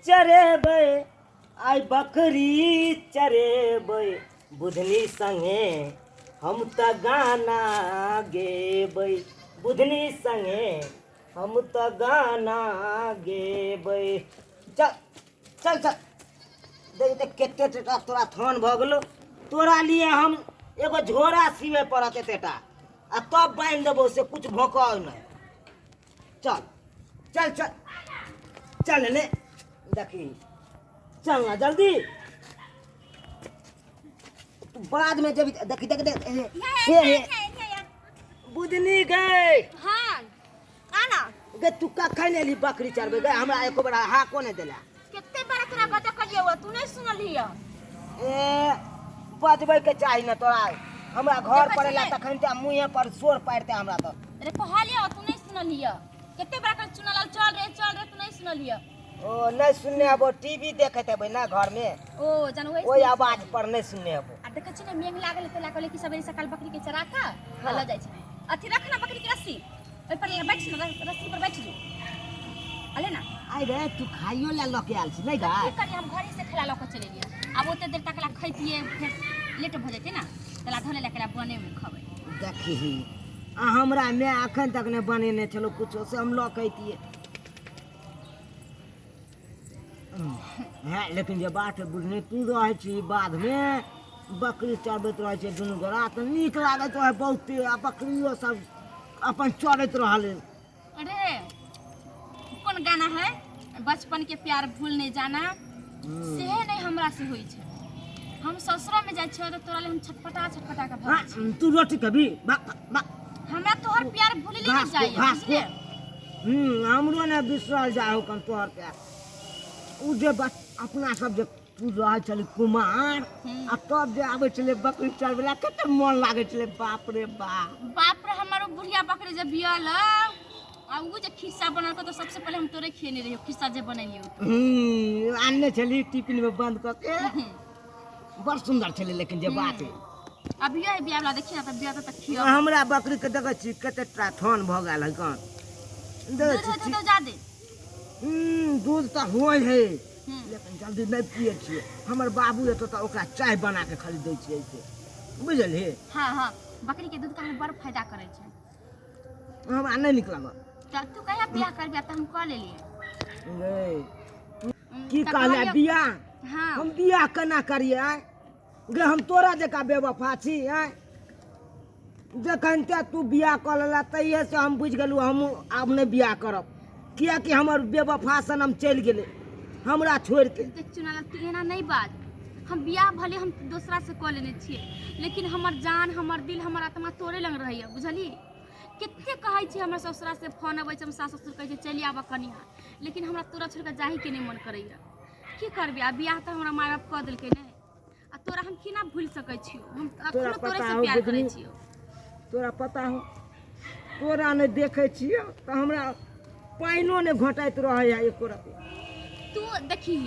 चरेबै आई बकरी चरेबै बुधनी संगे हम त गाना गेबै बुधनी संगे हम त गाना गेबै। चल चल चल देख देख केते टेटा तोरा थान भ गेलो। तोरा लिए हम एगो झोरा सीवे पड़त एतेटा आ तब बांध देबो से कुछ भोंकौ नहीं। चल चल चल चल ले देखी चल ना जल्दी तू बाद में जब देखी देख देख हे बुधनी गई। हाँ आना गे तू का खाई लेली बकरी चरबे गए हमरा एको बड़ा हा कोने देला। कितने बड़ा तोरा बता करिए हुआ तू नहीं सुनल हिया। ए बजबै के चाही न तोरा हमरा घर पड़ेला तखन त मुंहे पर सोर पारते हमरा तो। अरे कहलिए तू नहीं सुनल हिया कितने बड़ा कर चुनल चल रे तू नहीं सुनल हिया। ओ नहीं सुनने अब टीवी देखते हेबै ना घर में ओ जानो ओई आवाज पर नहीं सुनने अब। आ देख छ मेघ लागल त लागल कि सबेरे सकाल बकरी के चरा का हल जाय छै। अथी रखना बकरी के रस्सी ओइ पर बैठ न रस्सी पर बैठ जो अले ना। आई रे तू खाइयो ला लके आल छी नहीं गा की करी हम घरे से खला लक चले लिया। अब ओते देर तक ला खैतिए फिर लेट भ जते ना तला धले ला केला बने में खबै। देखी हमरा में अखन तक ने बनेने चलो कुछो से हम लकैतिए। हाँ लेकिन जे बात बुझने तू रहे छी बाद में बकरी चरबैत रहे छै दुनू गोरा त नीक लागत रहे बहुते आ बकरियो सब अपन चरैत रहले। अरे कौन गाना है बचपन के प्यार भूल नहीं जाना सेहे नहीं हमरा से होई छै। हम ससुरा में जाय छ त तोरा ले हम छटपटा छटपटा के भाग छी। तू रोटी कभी हमरा तोहर प्यार भूल नहीं जाय बुझले। हमरो ने बिसरल जाहो कन तोहर प्यार उ जे अपना सब जे तू रह चल कुमार आ तब जे आबै चले बकरी चरबला कते मन लागे चले बाप रे हमारो बुढ़िया बकरी जे बियल आ उ जे खिस्सा बनल को तो सबसे पहले हम तोरे खेने रहियो खिस्सा जे बनैलियो आनने चली टिफिन में बंद क के बड़ सुंदर चले लेकिन जे बात अभी है बिया वाला देखिए त बिया त खियो हमरा बकरी के देखै छी कते टा थान भ गेल है कन दूध तो जा दे दूध त होय है लेकिन जल्दी नहीं पिए छिए। हमर बाबू एतो त ओकरा चाय बना के खाली दै छिए ऐसे बुझल हे। हां बकरी के दूध का बड़ फायदा करे छै हमरा नहीं निक लागल। त तू कहिया बियाह करबे त हम क लेलिए की कहले बियाह। हां हम बियाह केना करिए गे हम तोरा जका बेवफा छी जखन ते तू बियाह क लेला तइहे से हम बुझ गेलू हम आब नहीं बियाह करब किया कि हमर बेवफा सनम चल गेले हमरा छोड़ के। देख चुनाला तू एना नहीं बात हम बियाह भले हम दूसरा से क लेने छिए लेकिन हमर जान हमर दिल हमर आत्मा तोरे लंग रहैया बुझली। कितने कहै छी हमर ससुरा से फोन अबै छै हम सास ससुर कहै छै चली आबा कनिया लेकिन हमरा तोरा छोड़ के जाही के नहीं मन करैया। की करबे आ बियाह त हमरा माय बाप क देलकै ने आ तोरा हम केना भूल सकै छियो हम अखनो तोरे से प्यार करै छियो। तोरा पता हो तोरा नहीं देखे छियो त हमरा पाइनो ने घोटाइत रहे है एको रति। तू देखी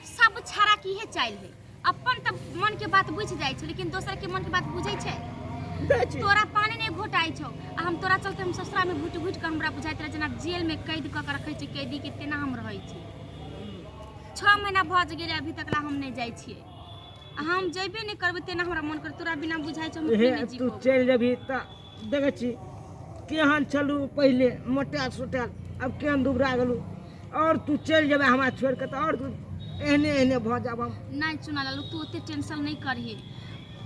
सब छाड़ा की है चाइल है अपन त मन के बात बुझ जाय छै लेकिन दोसर के मन के बात बुझै छै। तोरा पानी नहीं घोटाई छौ आ हम तोरा चलते हम ससुरा में घुट घुट के हमरा बुझाइत रहे जना जेल में कैद क के रखै छै कैदी के तेना हम रहै छी। 6 महीना भज गेले अभी तक ला हम नहीं जाय छिए हम जेबे नहीं करबे तेना हमरा मन कर तोरा बिना बुझाई छौ हम नहीं जीबो। तू चल जेबी त देखे छी केहन चलू पहले मोटा सोटा अब केहन दुबरा गेलू और तू चल जेबे हमरा छोड़ के त और तू एहने एहने भ जाब हम नहीं चुना लालू तू ओते टेंशन नहीं करिए।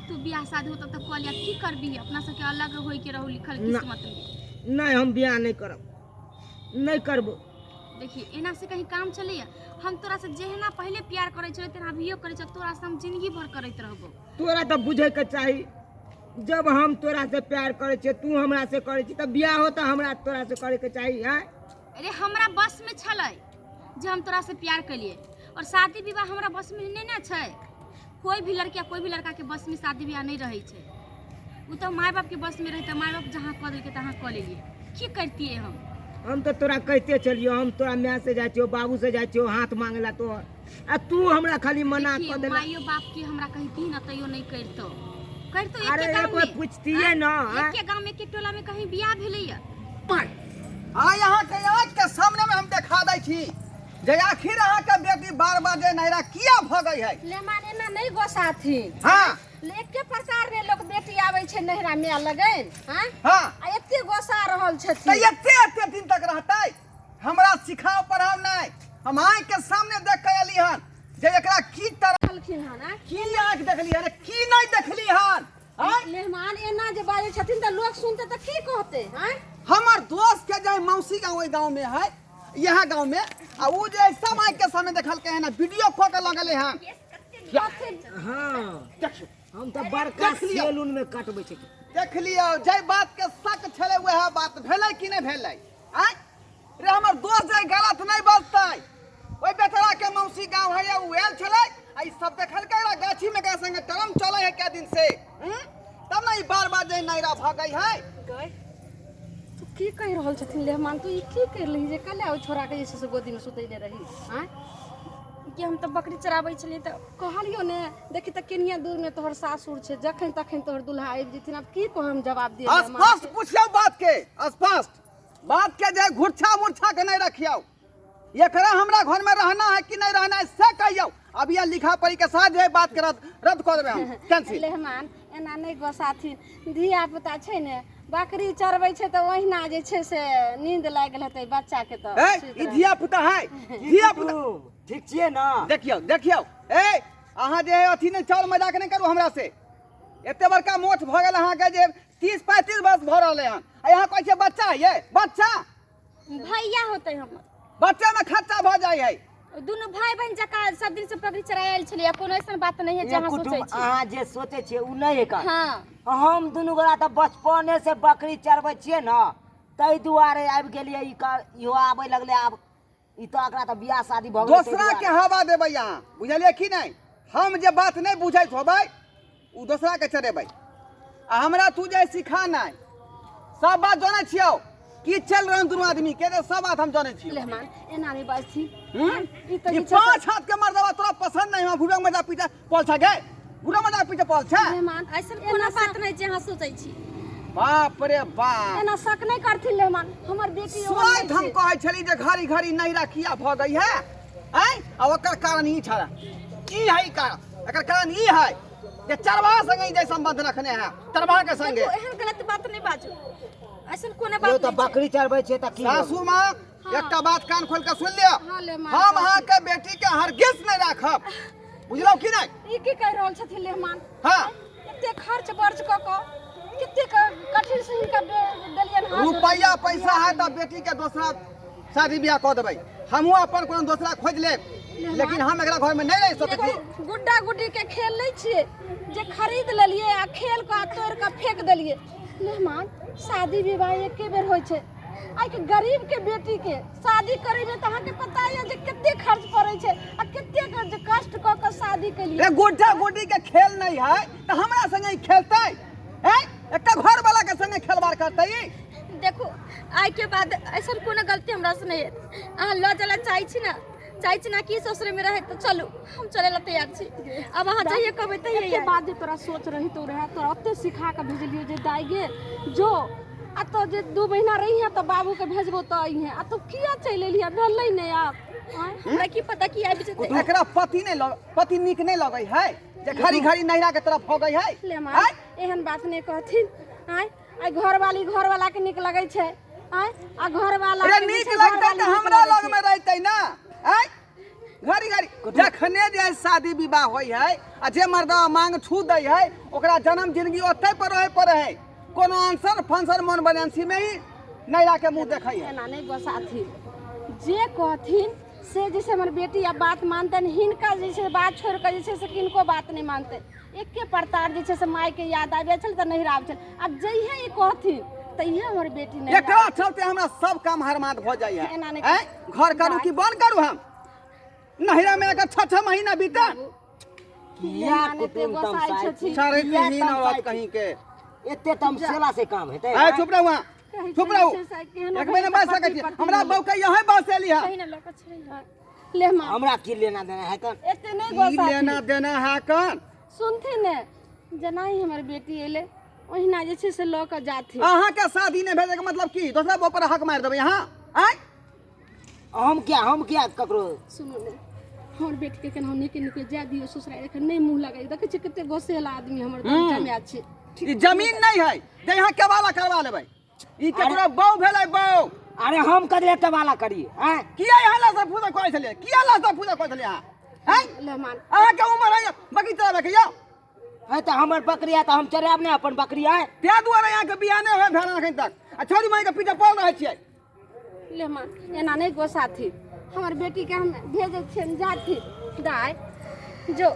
तू बियाह शादी होता त कहलिया की करबी अपना सब के अलग होई के रहू लिखल किस्मत में। नहीं हम बियाह नहीं करब नहीं करबो। देखिए एना से कहीं काम चलिए हम तोरा से जेहना पहले प्यार करे छले तेना अभियो करे छ तोरा से हम जिंदगी भर करैत रहबो। तोरा त बुझे के चाही जब हम तोरा से प्यार करे छे तू हमरा से करे छी त बियाह हो त हमरा तोरा से करे के चाही है। अरे हमरा बस में छलै जे हम तोरा से प्यार कलिए और शादी विवाह हमरा बस में नहीं ना छै। कोई भी लड़का के बस में शादी विवाह नहीं रहे छै उ तो माय बाप के बस में रहते माय बाप जहाँ क देलके तहाँ क लेलिए की करतिए हम तो तोरा कहते चलियो हम तोरा माय से जाय छियो बाबू से जाय छियो हाथ मांगला तो आ तू हमरा खाली मना क देला। मायो बाप के हमरा कहती न तइयो नहीं करतो अरे कोई पूछतिए न एक गांव में के टोला में कहीं बियाह भेलैया हाँ यहाँ के आज के सामने में हम देखा दै छी जे आखिर अहाँ के बेटी बार बार जे नैरा किया भगई है लेमान एना नहीं गोसाथी हाँ लेके प्रकार रे लोग बेटी आवे छे नहरा में लगन हां हाँ आ एते गोसा रहल तो छथि एते दिन तक रहतै हमरा सिखाओ पढ़ाओ नहीं हम आँख के सामने देख के एली हन जे एकरा की तरह हलखिन हन की आँख देखली हन की नहीं देखली हन हाँ? लेमान एना जे बाजे छथिन त लोग सुनते त की कहते हैं हमर दोस्त के जे मौसी गाँव गाँव में है यहाँ गाँव में आ उ जे सब आँख के सामने देखल के है ना वीडियो कऽ के लगले हन हाँ देखियो हम तो बड़का देख लियो। सैलून में कटबै छै देख लियो जे बात के शक छले वह बात भेलै कि नहीं भेलै आय रे हमर दोस्त जे गलत नहीं बजतै ओइ बेचारा के मौसी गाँव है उ आयल छलै आ ई सब देखलकै रा गाछी में का संगे टरम चलै है के दिन से तब ना ई बार बार जे नैरा भगई है तू की कह रहल छथिन लेमान तू ई की कर लही जे कले ओ छोरा के जैसे से गोदी में सुतैले रही हैं कि हम तो बकरी चराबै छलिए त कहलियो ने देखि त केनिया दूर में तोहर सासुर छे जखन तखन तोहर दुल्हा आबि जथिन अब की को हम जवाब दिए स्पष्ट पूछियो बात के स्पष्ट बात के जे घुरछा मुरछा के नहीं रखियो एकरा हमरा घर में रहना है कि नहीं रहना है से कहियो अब ये लिखा पढ़ी के साथ जे बात के रद्द कर देबे हम कैंसिल लेहमान एना नहीं गोसाथिन धिया पुता छै ने बकरी चरबै छै त ओहिना जे छै से नींद लाग गेल हेतै बच्चा के त ए ई धिया पुता है धिया पुता ठीक छियै ना देखियो देखियो ए अहाँ जे अथी नहीं चल मजाक नहीं करू हमरा से एते बड़का मोट भ गेल अहाँ के जे 30-35 वर्ष भ रहले हन आ यहाँ कहै छै बच्चा है ये बच्चा भैया होते हमर बच्चे में खर्चा भ जाय है दुनू भाई बहन जका सब दिन से पकड़ी चरायल छलिए कोनो ऐसन बात नहीं है ये जहां कुटुम सोचै छी अहाँ जे सोचे छियै उ नहीं है का हां हम दुनू गोरा तो बचपने से बकरी चरबै छियै ना तै दुआरे आबि गेलियै ई का इहो आबै लगले आब ई तो एकरा तो बियाह शादी भ गेल दूसरा के हवा देबै यहाँ बुझलिए कि नहीं हम जे बात नहीं बुझैत होबै उ दूसरा के चढ़ेबै आ हमरा तू जे सिखा नहीं सब बात जानै छियो की चल रहन दुनू आदमी के रे सब बात हम जानै छियो लेहमान एना नहीं बाजथी ई त पांच हाथ के मर्दवा तोरा पसंद नहीं हम भुरंग मजा पीछे पल छ गे भुरंग मजा पीछे पल छ लेहमान ऐसन कोनो बात नहीं जहां सोचै छी बाप रे बाप एना शक नहीं करथिन लेहमान हमर बेटी स्वाद हम कहै छली जे घड़ी घड़ी नहीं रखिया भ गई है हैं आ ओकर कारण ई छला की है ई कारण एकर कारण ई है जे चरवा संगे जे संबंध रखने हैं चरवा के संगे एहन गलत बात नहीं बाजू ऐसन कोनो यो बात तो नहीं बकरी चरबै छै त की सासू माँ एकटा बात कान खोल के सुन लियो हाँ, ले माँ, हम अहाँ के बेटी के हरगिज नहीं राखब बुझलौ कि नहीं ई की कह रहल छथिन लेहमान हाँ एते खर्च बर्च क किते कठिन सही का दलियन हाथ रुपया पैसा है तो बेटी के दूसरा शादी ब्याह कऽ देबै हमहूँ अपन कोनो दूसरा खोज लेब लेकिन हम एकरा घर में नहीं रह सकै छी देखो गुड्डा गुड्डी के खेल नहीं छिए जे खरीद लेलिए आ खेल का तोड़ के फेंक देलिए मेहमान शादी विवाह एके बेर होय छै आई के गरीब के बेटी के शादी करे में तो के पता है जे कितने खर्च पड़े छै आ कितने के कष्ट क के शादी के लिए ए गुड्डा गुड्डी के खेल नहीं है तो हमरा संगे ई खेलतै हैं एकटा घर वाला के संगे खेलबार करतै ई देखो आई के बाद ऐसा कोनो गलती हमरा से नहीं है अहाँ ल जाला चाहै छी ना कि ससुर में रहे तो चलू हम चले ला तैयार छी अब अहाँ चाहिए कहबै तहिए एते बात जे तोरा सोच रही तो रहे तोरा ओते सिखा के भेजलियो जे दाई गे जो आ तो जे 2 महीना रही है तो बाबू के भेजबो तो आई है आ तो किया चल एलिया भेलै नहीं आप हमरा की पता कि आबि जेतै एकरा पति नीक नहीं लगै है जे घड़ी घड़ी नैरा के तरफ हो गई है ले मां एहन बात नहीं कहथिन आय आ घर वाला के निक लगै छै आय आ घर वाला अरे नीक लगतै त हमरा लग में रहतै ना हैं घड़ी घड़ी जखने जे शादी विवाह होई है आ जे मर्दा मांग छू दै है ओकरा जन्म जिंदगी ओतै पर रहे पड़े है कोनो आंसर फंसर मन बनेंसी में ही नैरा के मुंह देखै है एना नहीं गोसाथी जे कहथिन से जैसे हमर बेटी अब बात मानते हिनका जैसे बात छोड़ कर जैसे से किनको बात नहीं मानते एके प्रकार जैसे से माय के याद आबे छल त नहीं आब छल अब जइहे ई कहथिन त इहे हमर बेटी नहीं एकरा चलते हमरा सब काम हरमाद भ जाय है एना नहीं हैं घर करू कि बंद करू हम नहिरा में अगर 6 महीना बीता किया कुटुम गोसाई तमसाई छथिन सारे तीन औरत कहीं के एते तमसेला से काम हेतै ए चुप रहू वहाँ चुप रहू एक महीने बस सकै छी हमरा बहू के यहीं बस एली है कहीं ना लक छै ले मां हमरा की लेना देना है कन एते नहीं की गोसाथी लेना देना है कन सुनथिन ने जना ही हमर बेटी एले ओहिना जे छै से ल के जाथिन अहाँ के शादी नहीं भेजे के मतलब की दूसरा बहू पर हक मार देबै यहाँ आय हम क्या ककरो सुनो ने हमर बेटी के केना निके निके जा दियो ससुराल एखन नहीं मुंह लगाई देखे छी कते गोसेला आदमी हमर जमे छै ई जमीन नहीं है जे यहाँ केवाला करवा लेबै ई केकरो बहू भेलै बहू अरे हम कदे केवाला करिए हैं किया यहाँ ला सब पूजा करै छलिए किया ला सब पूजा करै छलिए यहाँ हैं लेहमान अहाँ के उम्र है बकरी चराबे के यौ है तो हमर बकरी है तो हम चराब ने अपन बकरी है त्या दुआरे यहाँ के बियाह नहीं होय भेल एखन तक आ छोरी माई के पीछे पड़ रहै छियै लेहमान एना नहीं गोसाथी हमर बेटी के हम भेजे छियन जाथी दाय जो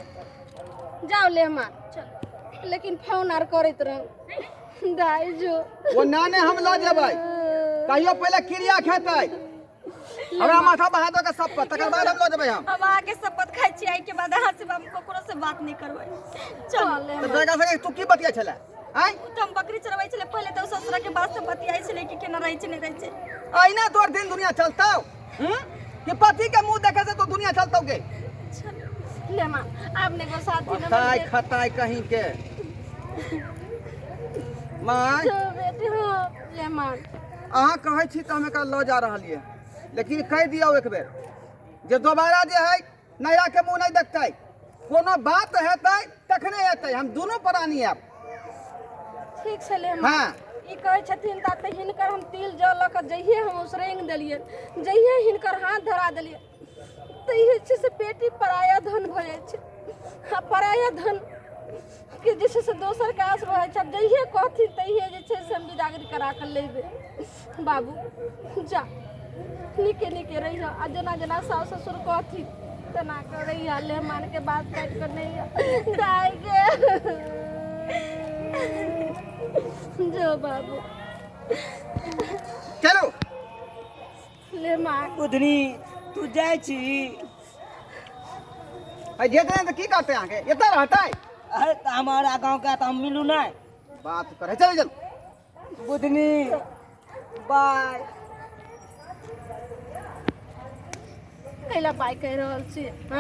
जाओ लेहमान चल लेकिन फोन आर करैत रह दाय जो वो नाने हम ल जेबै कहियो पहले क्रिया खेतै हमरा माथा बहा दो के सब पर तकर बाद हम ल जेबै हम आगे शपथ खाई छी आई के बाद अहाँ से हम ककरो से बात नहीं करबै तो जगह से तू की बतिया छले हैं हम बकरी चरबै छले पहले तो ससुरा के बात से बतियाई छले कि केना रहै छै नहीं रहै छै अहिना तोर दिन दुनिया चलतौ कि पति के मुंह देखे से तो दुनिया चलतौ के लेहमान आपने गोसाथी न खताई खताई कहीं के माय जो बेटी हो लेहमान अहाँ कहै छी तो हम एकरा ल जा रहलिए लेकिन कह दियौ एक बेर जे दोबारा जे है नैरा के मुंह नहीं देखतै कोनो बात हेतै तखने हेतै हम दोनों प्राणी आब ठीक छै लेहमान हाँ ई कहै छथिन ता हिनकर हम तिल जल लऽ कऽ जइहे हम उसरेंग देलिए जइहे हिनकर हाथ धरा देलिए तऽ ई छै से बेटी पराया धन भऽ जाइ छै आ पराया धन के जे छै से दोसर के आस रहै छै जइहे कहथिन तइहे जे छै से हम विदागरी करा कऽ लेबै बाबू जा नीके नीके रहिह आ जेना जेना सास ससुर कहथिन तेना करैया लेहमान के बात काटि कऽ नहीं दाय के जो बाबू चलो लेहमान बुधनी तू जाय छी आई जे देन त की करते आके एता रहतै अरे तो हमारा गांव का तो हम मिलू ना बात करे चल चल बुधनी बाय कैला पाई कह रहल छी